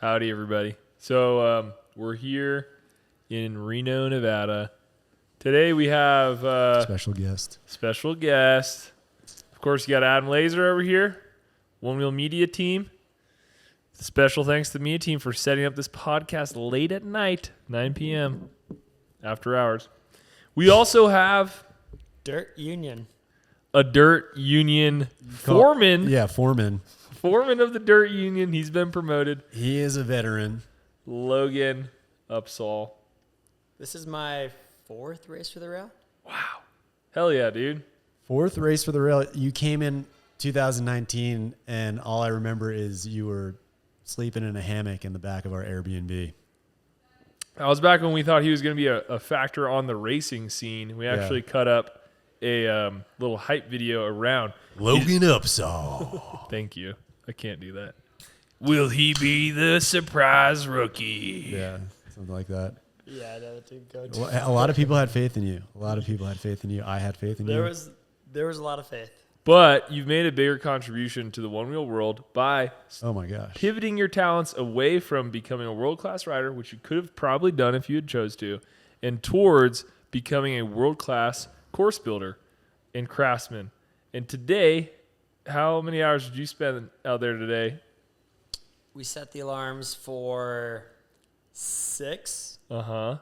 Howdy, everybody. So we're here in Reno, Nevada. Today we have Special guest. Of course, you got Adam Laser over here, Onewheel Media Team. Special thanks to the Media Team for setting up this podcast late at night, 9 p.m. after hours. We also have Dirt Union. a Dirt Union foreman. Yeah, foreman. Foreman of the Dirt Union. He's been promoted. He is a veteran. Logan Upsall. This is my 4th race for the rail. Wow. Hell yeah, dude. 4th race for the rail. You came in 2019, and all I remember is you were sleeping in a hammock in the back of our Airbnb. I was back when we thought he was going to be a factor on the racing scene. We actually cut up a little hype video around Logan Upsall. Thank you. I can't do that. Will he be the surprise rookie? Yeah, something like that. Yeah, that didn't go Well, a lot of people had faith in you. I had faith in you. There was a lot of faith. But you've made a bigger contribution to the one-wheel world by Oh my gosh. pivoting your talents away from becoming a world-class rider, which you could have probably done if you had chose to, and towards becoming a world-class course builder and craftsman. And today, how many hours did you spend out there today? We set the alarms for 6, Uh-huh.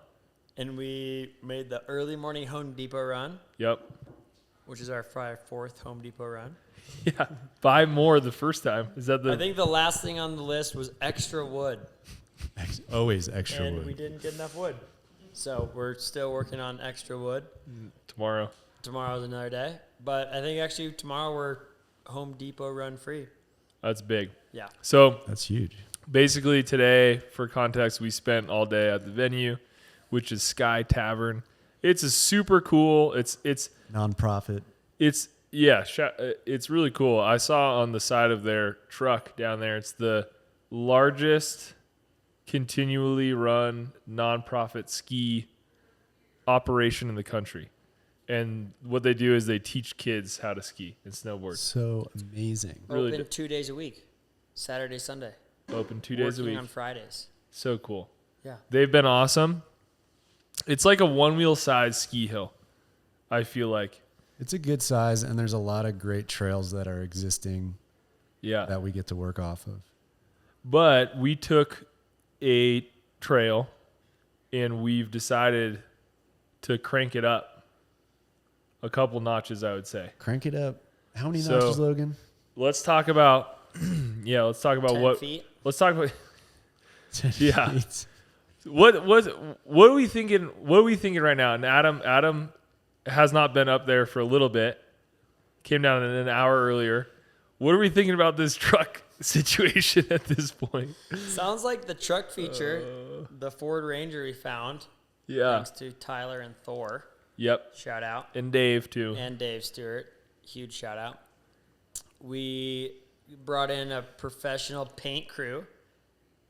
and we made the early morning Home Depot run, Yep. which is our 4th Home Depot run. Yeah. Buy more the first time. Is that I think the last thing on the list was extra wood, Always extra and wood. we didn't get enough wood. So we're still working on extra wood. tomorrow? Tomorrow's another day. But I think actually tomorrow we're Home Depot run free. That's big. Yeah. So That's huge. basically today, for context, we spent all day at the venue, which is Sky Tavern. It's a super cool. It's Nonprofit. it's really cool. I saw on the side of their truck down there. It's the largest continually run nonprofit ski operation in the country. And what they do is they teach kids how to ski and snowboard. So amazing. Really Open 2 days a week, Saturday, Sunday. Open 2 days a Working week. on Fridays. So cool. Yeah. They've been awesome. It's like a one-wheel size ski hill, I feel like. It's a good size, and there's a lot of great trails that are existing Yeah. that we get to work off of. But we took a trail and we've decided to crank it up a couple notches, I would say. Crank it up. How many So- notches, Logan? Let's talk about let's talk about 10 feet. let's talk about 10 Yeah. feet. what are we thinking right now? And Adam has not been up there for a little bit. Came down an hour earlier. What are we thinking about this truck situation at this point? Sounds like the truck feature, the Ford Ranger we found, Yeah. thanks to Tyler and Thor. Yep. Shout out. And Dave too. And Dave Stewart. Huge shout out. We brought in a professional paint crew.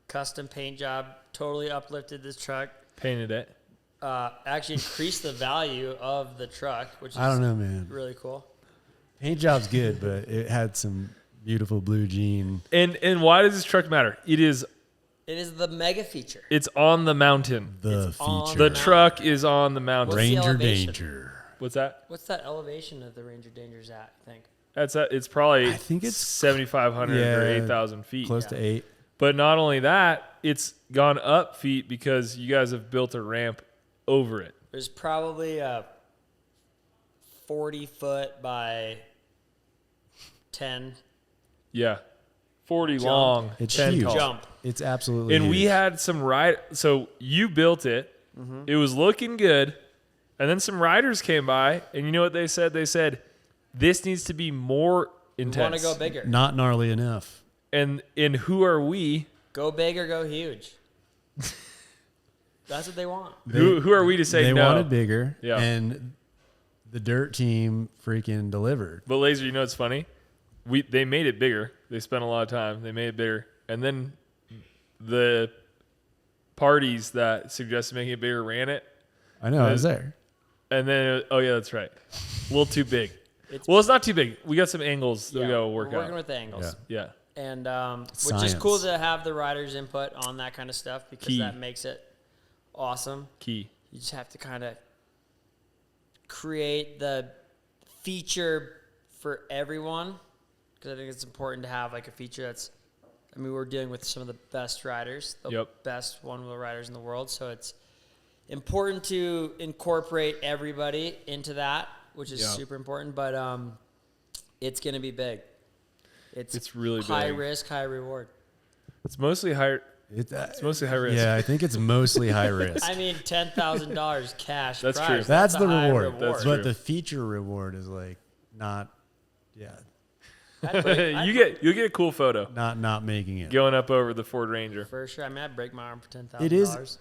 Custom paint job. Totally uplifted this truck. Painted it. Actually increased the value of the truck, which is I don't know, man. really cool. Paint job's good, but it had some beautiful blue jean. And why does this truck matter? It is the mega feature. it's on the mountain. The It's on feature. The mountain. truck is on the mountain. What's the Ranger elevation? Danger. What's that? What's that elevation of the Ranger Danger's at, I think? It's probably I think it's 7,500 or 8,000 feet. Close to 8. But not only that, it's gone up feet because you guys have built a ramp over it. There's probably a 40-foot by 10 Yeah. 40 Jump. long, It's 10 huge. tall. jump. It's absolutely And huge. we had some so you built it. Mm-hmm. It was looking good. And then some riders came by, and you know what they said? They said, this needs to be more We intense. want to go bigger. not gnarly enough. And who are we? Go big or go huge. That's what they want. Who are we to say They no? wanted bigger, Yeah. and the dirt team freaking delivered. But Laser, you know what's funny? They made it bigger. They spent a lot of time. They made it bigger. And then the parties that suggested making it bigger ran it. I know, I was there. And then, oh yeah, that's right. A little too big. It's Well, it's not too big. We got some angles that we yeah, got to work we're working out. with the angles. Yeah. Yeah. And which is cool to have the riders' input on that kind of stuff because that makes it awesome. Key. You just have to kind of create the feature for everyone because I think it's important to have like a feature that's, I mean, we're dealing with some of the best riders, the best one-wheel riders in the world. So it's important to incorporate everybody into that, which is super important. But it's going to be big. It's really high risk, high reward. It's mostly high. It's mostly high risk. Yeah, I think it's mostly high risk. I mean, $10,000 cash. That's prize. true. That's the reward. That's but true. the feature reward is like not. Yeah. you'll get a cool photo. Not making it. Going up over the Ford Ranger. For sure. I mean, I'd break my arm for $10,000. It is.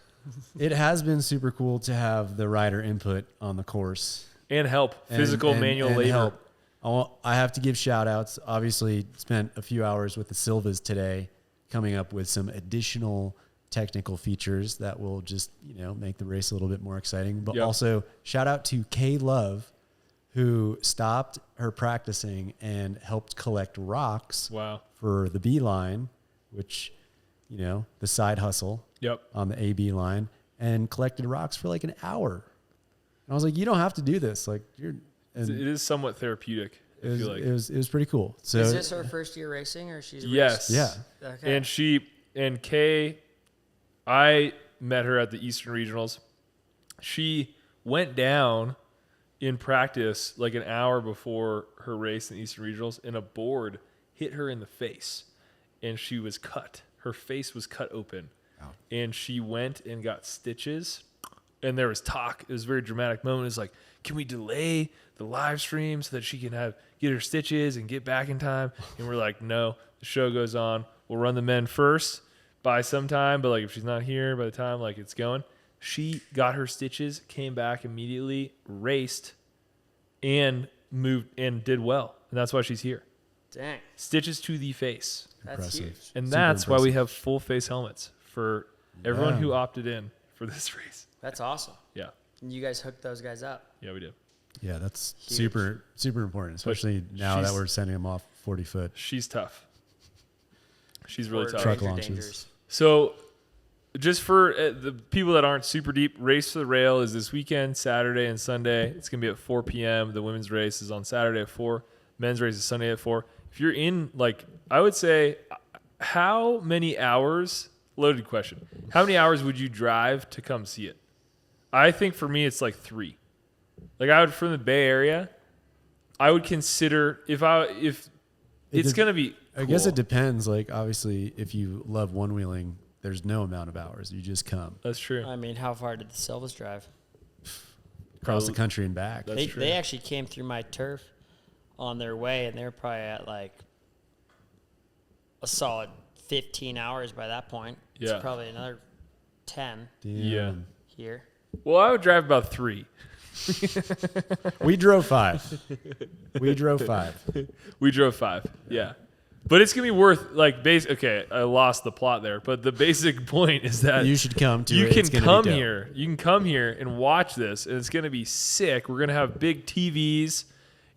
It has been super cool to have the rider input on the course. And help. Physical, manual labor. Help. I have to give shout outs. Obviously, spent a few hours with the Silvas today coming up with some additional technical features that will just, make the race a little bit more exciting. But also, shout out to Kay Love, who stopped her practicing and helped collect rocks for the B line, which, the side hustle on the AB line, and collected rocks for like an hour. And I was like, you don't have to do this. Like it is somewhat therapeutic. I feel like. It was pretty cool. So is this her first year racing or she's yes. raced? Yeah. Okay. And Kay, I met her at the Eastern Regionals. She went down in practice like an hour before her race in the Eastern Regionals, and a board hit her in the face, and she was cut. Her face was cut open, and she went and got stitches, and there was talk. It was a very dramatic moment. It was like, can we delay the live stream so that she can get her stitches and get back in time? And we're like, no, the show goes on. We'll run the men first by some time, but like if she's not here by the time like it's going, she got her stitches, came back immediately, raced, and moved and did well. And that's why she's here. Dang. Stitches to the face. That's huge. And that's why we have full face helmets for everyone who opted in for this race. That's awesome. Yeah. And you guys hooked those guys up. Yeah, we did. Yeah, that's huge. super, super important, especially now that we're sending them off 40 foot. She's tough. She's really tough. Truck launches. So just for the people that aren't super deep, Race for the Rail is this weekend, Saturday and Sunday. It's going to be at 4 p.m. The women's race is on Saturday at 4. Men's race is Sunday at 4. If you're in, I would say, how many hours, loaded question, how many hours would you drive to come see it? I think for me, it's like 3. I would, from the Bay Area, I would consider, if it's going to be cool. I guess it depends. Obviously, if you love one-wheeling, there's no amount of hours. You just come. That's true. I mean, how far did the Silvas drive? Across the country and back. They actually came through my turf on their way, and they were probably at a solid 15 hours by that point. Yeah. It's probably another 10 here. Well, I would drive about 3. We drove 5. We drove 5. Yeah. But it's going to be worth, okay, I lost the plot there, but the basic point is that you should come to you it. can come here. You can come here and watch this, and it's going to be sick. We're going to have big TVs.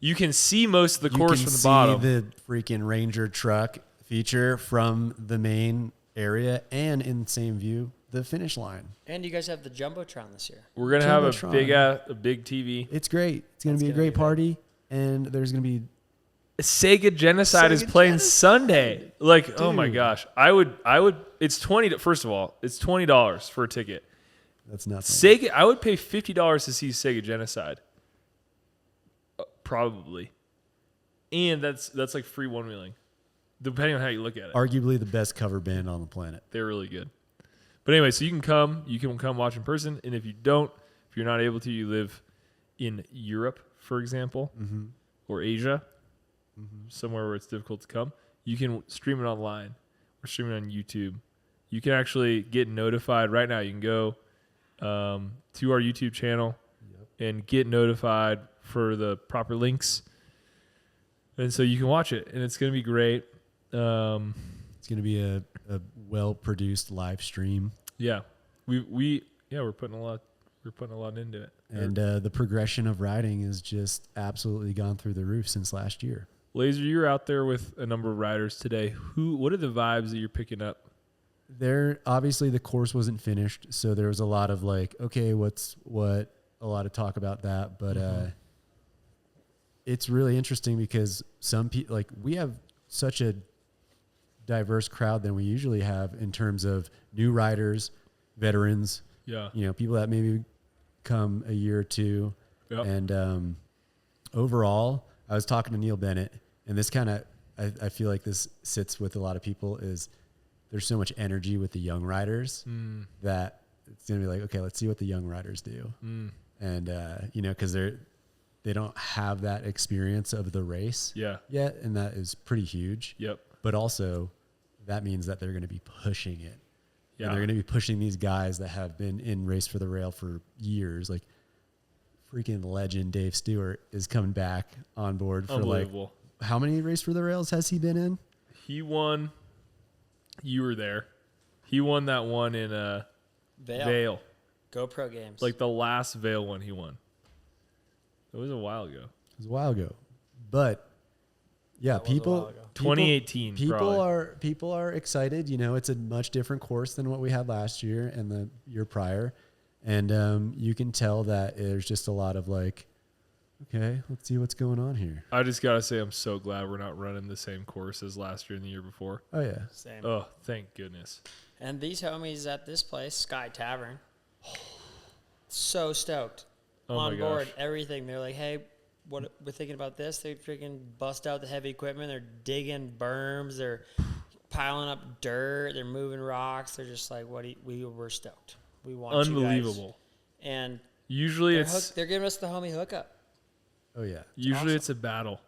You can see most of the course from the bottom. You can see the freaking Ranger truck feature from the main area, and in the same view, the finish line. And you guys have the Jumbotron this year. We're going to have a big TV. It's great. It's going to be a great party, and there's going to be Sega Genocide is playing Sunday. Oh my gosh. I would it's $20. First of all, it's $20 for a ticket. That's nothing. Sega, I would pay $50 to see Sega Genocide. Probably. And that's like free one-wheeling. Depending on how you look at it. Arguably the best cover band on the planet. They're really good. But anyway, so you can come watch in person, and if you're not able to, you live in Europe, for example, or Asia, somewhere where it's difficult to come, you can stream it online. We're streaming on YouTube. You can actually get notified right now. You can go to our YouTube channel and get notified for the proper links. And so you can watch it, and it's going to be great. It's going to be a well-produced live stream. Yeah. We're putting a lot into it. And the progression of riding has just absolutely gone through the roof since last year. Laser, you're out there with a number of riders today. What are the vibes that you're picking up? There, obviously the course wasn't finished, so there was a lot of like, okay, a lot of talk about that, but it's really interesting because some people, like, we have such a diverse crowd than we usually have in terms of new riders, veterans, people that maybe come a year or two. Yep. And overall, I was talking to Neil Bennett, and this kind of, I feel like this sits with a lot of people, is there's so much energy with the young riders that it's going to be like, okay, let's see what the young riders do. And, because they don't have that experience of the race yet, and that is pretty huge. Yep. But also, that means that they're going to be pushing it. Yeah. And they're going to be pushing these guys that have been in Race for the Rail for years. Like, freaking legend Dave Stewart is coming back on board for like, how many Race for the Rails has he been in? He won. You were there. He won that one in Vail. GoPro Games. Like the last Vail one he won. It was a while ago. It was a while ago. But yeah, people 2018 people are excited. It's a much different course than what we had last year and the year prior. And you can tell that there's just a lot of like, okay, let's see what's going on here. I just got to say, I'm so glad we're not running the same course as last year and the year before. Oh, yeah. Same. Oh, thank goodness. And these homies at this place, Sky Tavern, so stoked. On board, everything. They're like, hey, what we're thinking about this. They freaking bust out the heavy equipment. They're digging berms. They're piling up dirt. They're moving rocks. They're just like, we're stoked. We want unbelievable. You guys. And usually they're giving us the homie hookup. Oh yeah. Usually it's a battle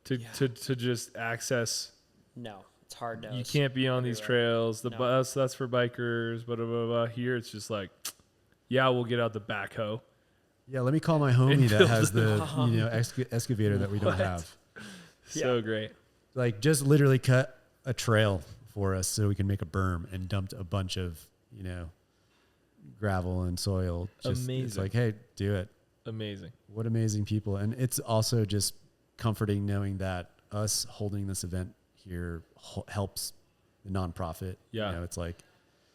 to just access. No, it's hard nose. You can't be on these trails. The bus, that's for bikers. Blah, blah, blah, blah. Here it's just like, yeah, we'll get out the backhoe. Yeah, let me call my homie that has the excavator that we don't have. So great. Like, just literally cut a trail for us so we can make a berm and dumped a bunch of gravel and soil. Amazing. It's like, hey, do it. Amazing. What amazing people. And it's also just comforting knowing that us holding this event here helps the nonprofit. Yeah. It's like,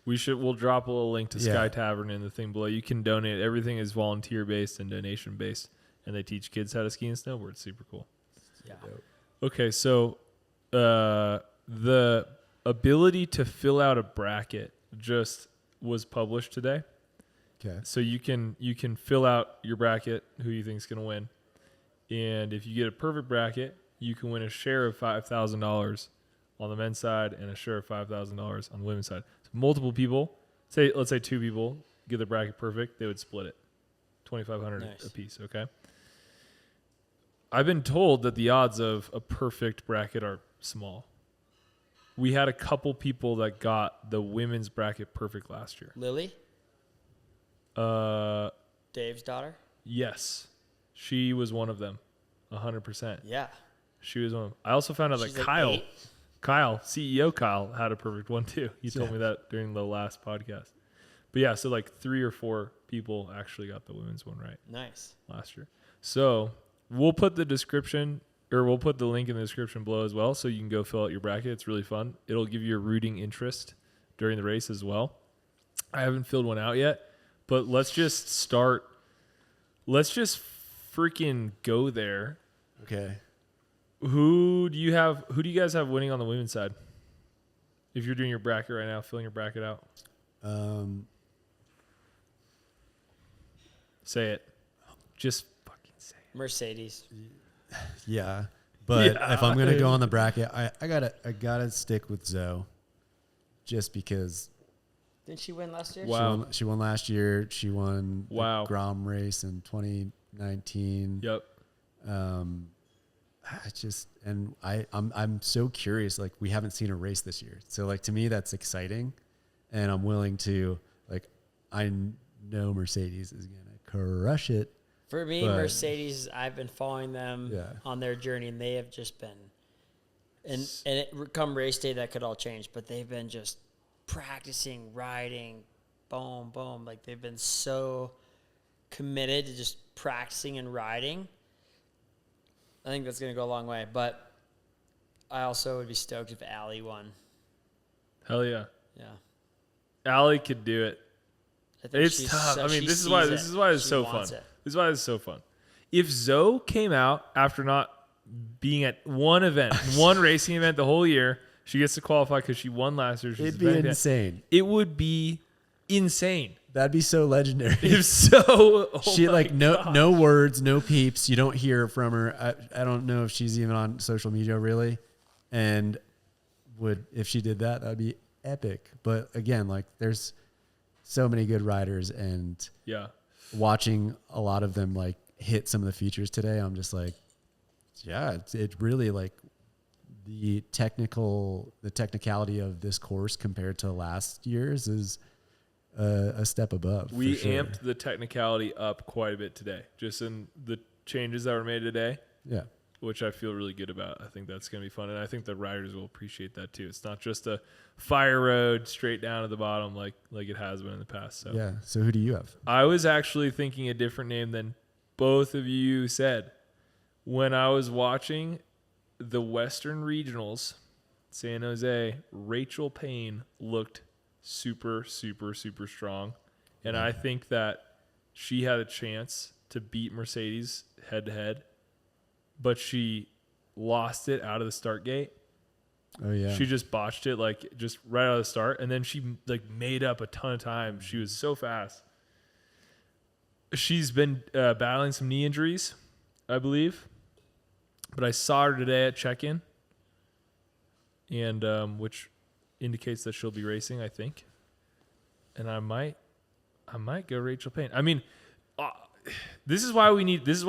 we'll drop a little link to Sky Tavern in the thing below. You can donate. Everything is volunteer based and donation based, and they teach kids how to ski and snowboard. It's super cool. Yeah. Okay, so the ability to fill out a bracket just was published today. Okay. So you can fill out your bracket, who you think is going to win, and if you get a perfect bracket, you can win a share of $5,000 on the men's side and a share of $5,000 on the women's side. So multiple people, let's say 2 people get the bracket perfect, they would split it, $2,500 a piece. Okay. I've been told that the odds of a perfect bracket are small. We had a couple people that got the women's bracket perfect last year. Lily? Dave's daughter? Yes. She was one of them. 100%. Yeah. She was one of them. I also found out that CEO Kyle had a perfect one too. He told me that during the last podcast. But yeah, so like 3 or 4 people actually got the women's one right. Nice. Last year. So we'll put the link in the description below as well, so you can go fill out your bracket. It's really fun. It'll give you a rooting interest during the race as well. I haven't filled one out yet, but let's just start. Let's just freaking go there. Okay. Who do you guys have winning on the women's side? If you're doing your bracket right now, filling your bracket out. Say it. Just fucking say it. Mercedes. Yeah. But if I'm gonna go on the bracket, I gotta stick with Zoe. Just because. Didn't she win last year? Wow. She won last year. She won the Grom race in 2019. Yep. I'm so curious. Like, we haven't seen a race this year, so like, to me that's exciting, and I'm willing to, like, I know Mercedes is gonna crush it. For me, Mercedes, I've been following them on their journey, and they have just been, and come race day that could all change, but they've been just practicing, riding, boom, boom. Like, they've been so committed to just practicing and riding. I think that's going to go a long way. But I also would be stoked if Allie won. Hell yeah. Yeah. Allie could do it. It's tough. I mean, this is why it's so fun. This is why it's so fun. If Zoe came out after not being at one event, one racing event the whole year, she gets to qualify because she won last year. It'd be insane. It would be insane. That'd be so legendary. If so, she no words, no peeps. You don't hear from her. I don't know if she's even on social media really. And if she did that, that'd be epic. But again, like there's so many good riders, and watching a lot of them like hit some of the features today, I'm just like, yeah, it's really like the technicality of this course compared to last year's is a step above. We amped the technicality up quite a bit today, just in the changes that were made today. Yeah. Which I feel really good about. I think that's going to be fun. And I think the riders will appreciate that too. It's not just a fire road straight down to the bottom like it has been in the past. So yeah. So who do you have? I was actually thinking a different name than both of you said. When I was watching the Western Regionals, San Jose, Rachel Payne looked super, super, super strong. And I think that she had a chance to beat Mercedes head to head. But she lost it out of the start gate. Oh yeah. She just botched it like just right out of the start, and then she like made up a ton of time. She was so fast. She's been battling some knee injuries, I believe. But I saw her today at check-in, and which indicates that she'll be racing, I think. And I might go Rachel Payne. I mean. This is why we need betting. This is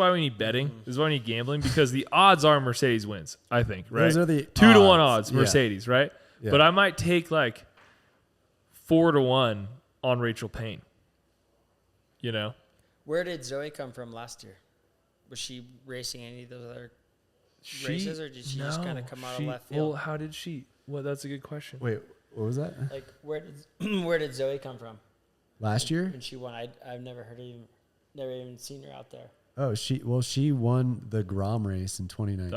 why we need gambling, because the odds are Mercedes wins, I think, right? Those are the 2-1 odds, Mercedes, right? Yeah. But I might take like 4-1 on Rachel Payne. You know? Where did Zoe come from last year? Was she racing any of those other races, or did she just kind of come out of left field? Well, how did she? Well, that's a good question. Wait, what was that? Like, where did Zoe come from? Last year? When she won, I've never heard of you. Never even seen her out there. Oh, she won the Grom race in 2019.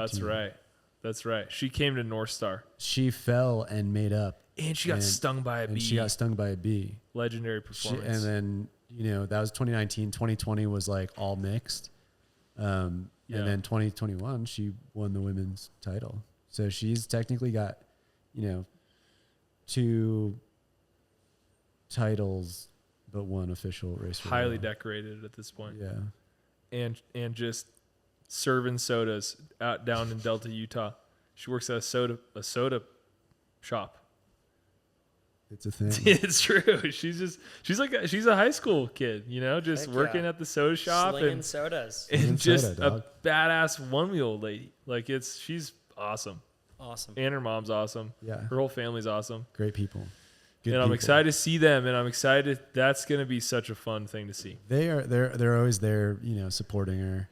That's right. She came to North Star. She fell and made up. And she got stung by a bee. Legendary performance. And then, that was 2019. 2020 was like all mixed. And then 2021, she won the women's title. So she's technically got, 2 titles, but 1 official race. Highly decorated at this point. Yeah. And just serving sodas out down in Delta, Utah. She works at a soda shop. It's a thing. It's true. She's a high school kid, just working at the soda shop slinging sodas. And just a badass one-wheel lady. Like she's awesome. Awesome. And her mom's awesome. Yeah. Her whole family's awesome. Great people. And I'm excited to see them, and I'm excited. That's going to be such a fun thing to see. They're always there, supporting her,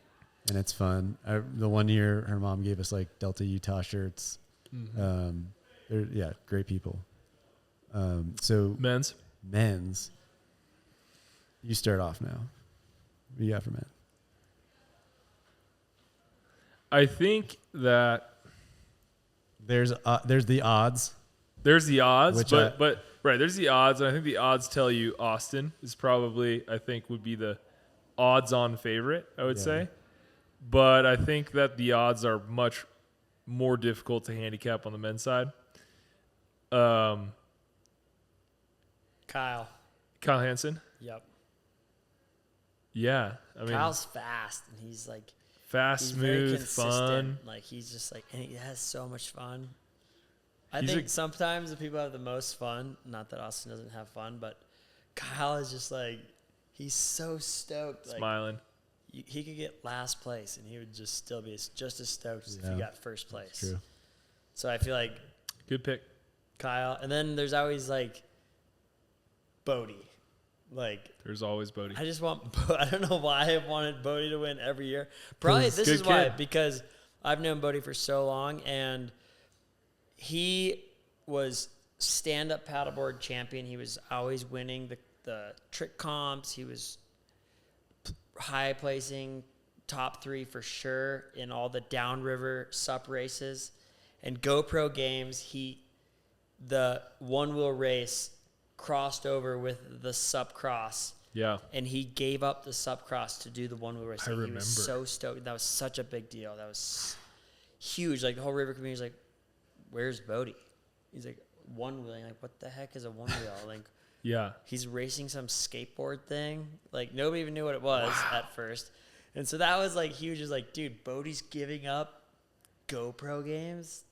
and it's fun. The one year her mom gave us like Delta Utah shirts. Mm-hmm. They're great people. So men's. You start off now. What do you got for men? I think that there's the odds. There's the odds, but there's the odds, and I think the odds tell you Austin is probably, I think, would be the odds-on favorite, I would say. But I think that the odds are much more difficult to handicap on the men's side. Kyle Hansen? Yep. Yeah. I mean, Kyle's fast, and he's like... Fast, smooth, fun. Like, he's just like... And he has so much fun. I think sometimes the people have the most fun. Not that Austin doesn't have fun, but Kyle is just like, he's so stoked. Smiling. Like, he could get last place, and he would just still be just as stoked as if he got first place. That's true. So I feel like... Good pick. Kyle. And then there's always, like, Bodie. Like, there's always Bodie. I don't know why I wanted Bodie to win every year. Probably this is why, because I've known Bodie for so long, and... He was stand-up paddleboard champion. He was always winning the trick comps. He was high placing top 3 for sure in all the downriver sup races and GoPro games. The one-wheel race crossed over with the sup cross. Yeah. And he gave up the sup cross to do the one-wheel race. I remember. He was so stoked. That was such a big deal. That was huge. Like the whole river community was like, "Where's Bodie?" He's like, one-wheeling. Like, what the heck is a one-wheel? Like, yeah. He's racing some skateboard thing. Like, nobody even knew what it was at first. And so that was like huge. It was like, dude, Bodie's giving up GoPro games,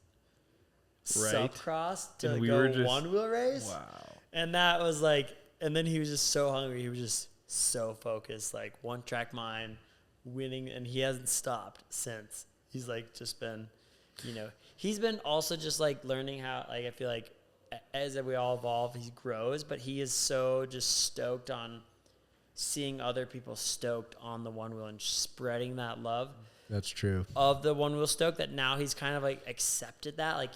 right, subcross to we go one-wheel race. Wow. And that was like, and then he was just so hungry. He was just so focused, like one track mind, winning, and he hasn't stopped since. He's like just been, he's been also just like learning how, like, I feel like as we all evolve, he grows, but he is so just stoked on seeing other people stoked on the one wheel and spreading that love. That's true. Of the one wheel stoke, that now he's kind of like accepted that. Like,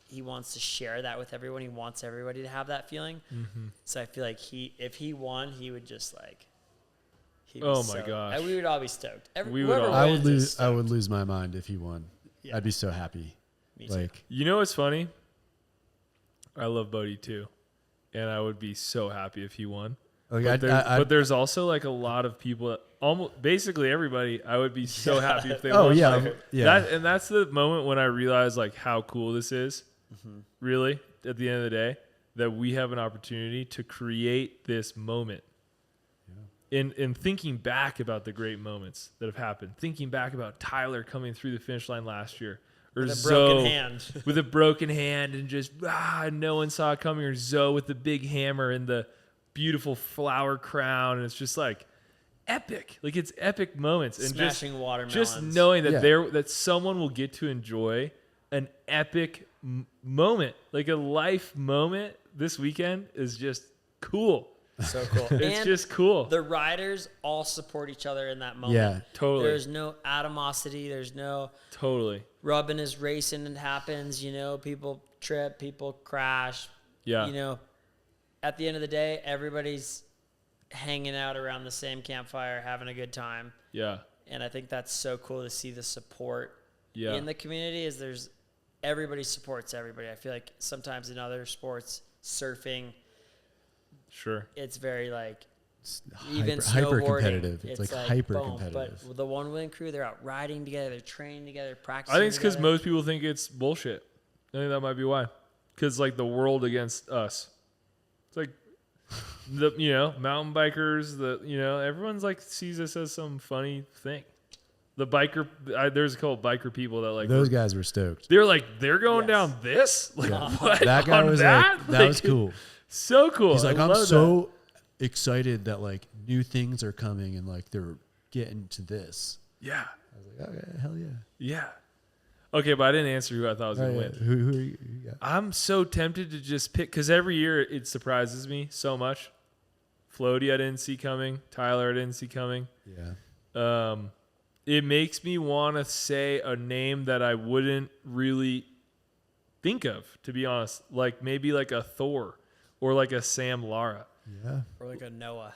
he wants to share that with everyone. He wants everybody to have that feeling. Mm-hmm. So I feel like if he won, he would just like. Oh my gosh! We would all be stoked. I would lose my mind if he won. Yeah. I'd be so happy. Me too. Like, you know what's funny? I love Bodie too, and I would be so happy if he won. Okay, but there's also like a lot of people, almost basically everybody. I would be so happy if they won. Oh yeah, like, yeah. And that's the moment when I realized like how cool this is. Mm-hmm. Really, at the end of the day, that we have an opportunity to create this moment. In thinking back about the great moments that have happened, thinking back about Tyler coming through the finish line last year, or with a broken hand, with a broken hand, and just no one saw it coming, or Zoe with the big hammer and the beautiful flower crown, and it's just like epic. Like, it's epic moments, and smashing watermelons. Just knowing that that someone will get to enjoy an epic moment, like a life moment this weekend, is just cool. So cool. It's just cool. The riders all support each other in that moment. Yeah, totally. There's no animosity. There's no rubbing his racing. It happens. People trip, people crash. Yeah. At the end of the day, everybody's hanging out around the same campfire, having a good time. Yeah. And I think that's so cool to see the support in the community. Is everybody supports everybody. I feel like sometimes in other sports, surfing. Sure. It's very like even hyper competitive. It's like hyper boom. competitive. But the one wheeling crew, they're out riding together, they're training together, practicing. I think it's because most people think it's bullshit. I think that might be why. Because like the world against us. It's like the mountain bikers. Everyone's like sees this as some funny thing. The biker, there's a couple biker people that like those guys were stoked. They're going down this. Like what? That guy was that was cool. So cool. He's like, I'm so excited that like new things are coming and like they're getting to this. Yeah. I was like, okay, hell yeah. Yeah. Okay, but I didn't answer who I thought was going to win. Who are you got? I'm so tempted to just pick, because every year it surprises me so much. Floaty I didn't see coming. Tyler I didn't see coming. Yeah. It makes me want to say a name that I wouldn't really think of, to be honest. Like maybe like a Thor. Or like a Sam Lara. Yeah. Or like a Noah.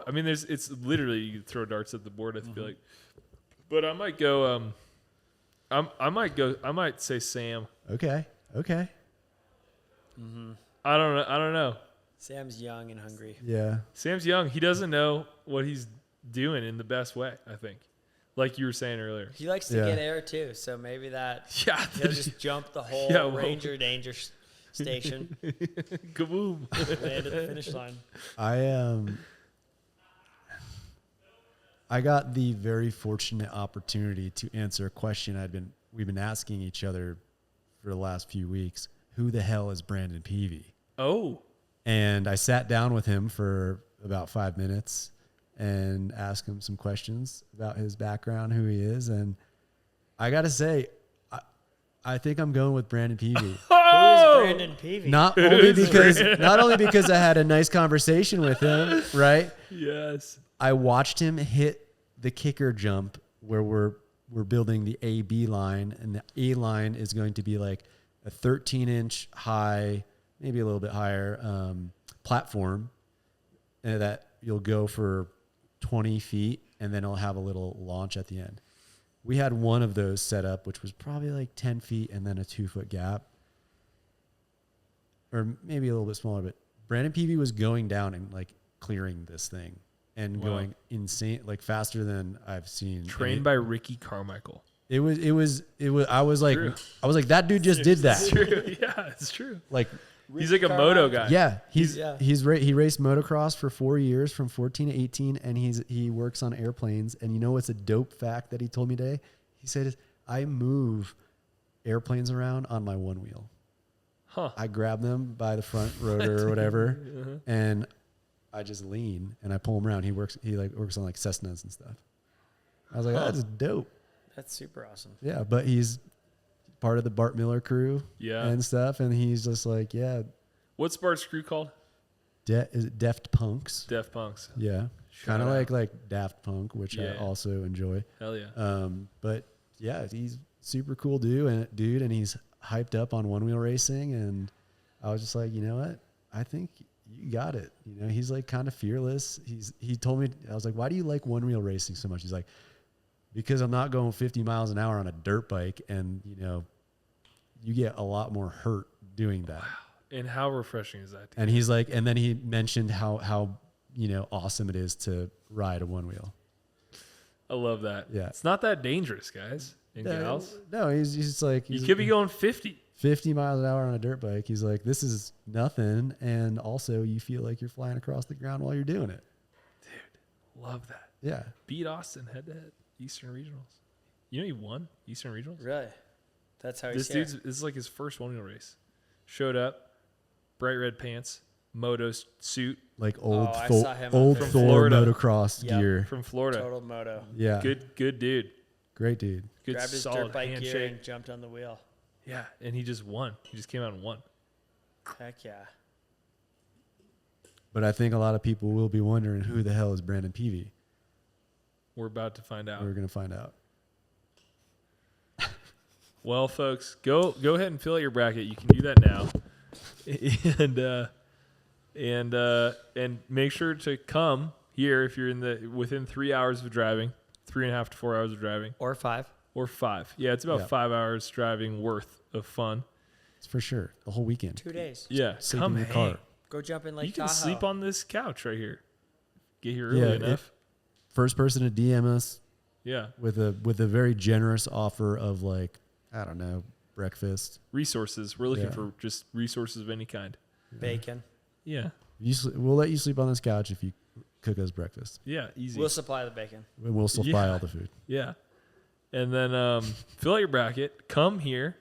I mean, it's literally, you can throw darts at the board, I feel like. But I might go, I might say Sam. Okay. Mm-hmm. I don't know. Sam's young and hungry. Yeah. Sam's young. He doesn't know what he's doing in the best way, I think. Like you were saying earlier. He likes to get air too, so maybe that he'll just jump the whole Ranger Danger station. Kaboom. Land at the finish line. I got the very fortunate opportunity to answer a question we've been asking each other for the last few weeks. Who the hell is Brandon Peavy? Oh. And I sat down with him for about 5 minutes and asked him some questions about his background, who he is, and I got to say, I think I'm going with Brandon Peavy. Who is Brandon Peavy? Not only because I had a nice conversation with him, right? Yes. I watched him hit the kicker jump where we're building the A-B line, and the A line is going to be like a 13-inch high, maybe a little bit higher platform, and that you'll go for 20 feet, and then it'll have a little launch at the end. We had one of those set up, which was probably like 10 feet and then a 2-foot gap, or maybe a little bit smaller. But Brandon Peavy was going down and like clearing this thing and going insane, like faster than I've seen. Trained by Ricky Carmichael. It was. I was like, that dude just did that. It's true. Yeah, it's true. Like, he's like a moto guy. yeah, he raced motocross for 4 years from 14 to 18, and he works on airplanes. And you know what's a dope fact that he told me today? He said, I move airplanes around on my one wheel. Huh. I grab them by the front rotor or whatever, and I just lean and I pull them around. He works on like Cessnas and stuff. I was like, that's dope. That's super awesome. Yeah, but he's part of the Bart Miller crew and stuff, and he's just like, yeah. What's Bart's crew called? Is it Deft Punks? Deft Punks. Yeah. Kind of like Daft Punk, which I also enjoy. Hell yeah. But yeah, he's super cool dude, and he's hyped up on one wheel racing, and I was just like, you know what? I think you got it. You know, he's like kind of fearless. He told me, I was like, why do you like one wheel racing so much? He's like, because I'm not going 50 miles an hour on a dirt bike, and you know, you get a lot more hurt doing that. Wow. And how refreshing is that? And he's like, and then he mentioned how you know, awesome it is to ride a one wheel. I love that. Yeah. It's not that dangerous, guys and gals. No, he's like, you could be going 50 miles an hour on a dirt bike. He's like, this is nothing. And also you feel like you're flying across the ground while you're doing it. Dude, love that. Yeah. Beat Austin head to head, Eastern Regionals. You know, he won Eastern Regionals. Really? That's how this dude's, this is like his first one wheel race. Showed up, bright red pants, moto suit. Like old Thor Florida. motocross gear. From Florida. Total moto. Yeah. Good dude. Great dude. Good Grabbed his solid dirt bike handshake. gear and jumped on the wheel. Yeah, and he just won. He just came out and won. Heck yeah. But I think a lot of people will be wondering who the hell is Brandon Peavy. We're about to find out. We're going to find out. Well, folks, go ahead and fill out your bracket. You can do that now. And make sure to come here if you're within 3 hours of driving, 3.5 to 4 hours of driving. Or 5. Or 5. Yeah, it's about 5 hours driving worth of fun. It's for sure. The whole weekend. 2 days. Yeah, sleep come in your hang. car. Go jump in Lake You can Tahoe. sleep on this couch right here. Get here early enough. First person to DM us Yeah. with a very generous offer of like, I don't know, breakfast. Resources. We're looking for just resources of any kind. Bacon. Yeah. We'll let you sleep on this couch if you cook us breakfast. Yeah, easy. We'll supply the bacon. And we'll supply all the food. Yeah. And then fill out your bracket. Come here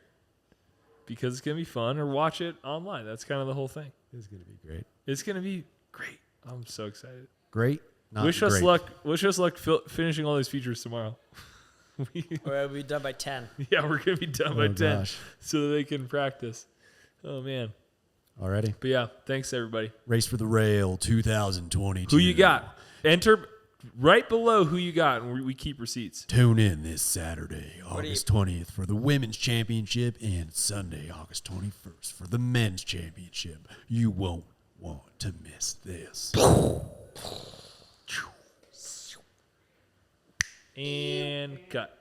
because it's going to be fun, or watch it online. That's kind of the whole thing. It's going to be great. It's going to be great. I'm so excited. Great. Wish us luck. Wish us luck finishing all these features tomorrow. We'll be done by 10. Yeah, we're going to be done by 10 gosh. so that they can practice. Oh, man. Alrighty. But yeah, thanks, everybody. Race for the Rail 2022. Who you got? Enter right below who you got, and we keep receipts. Tune in this Saturday, August 20th, for the Women's Championship, and Sunday, August 21st, for the Men's Championship. You won't want to miss this. And cut.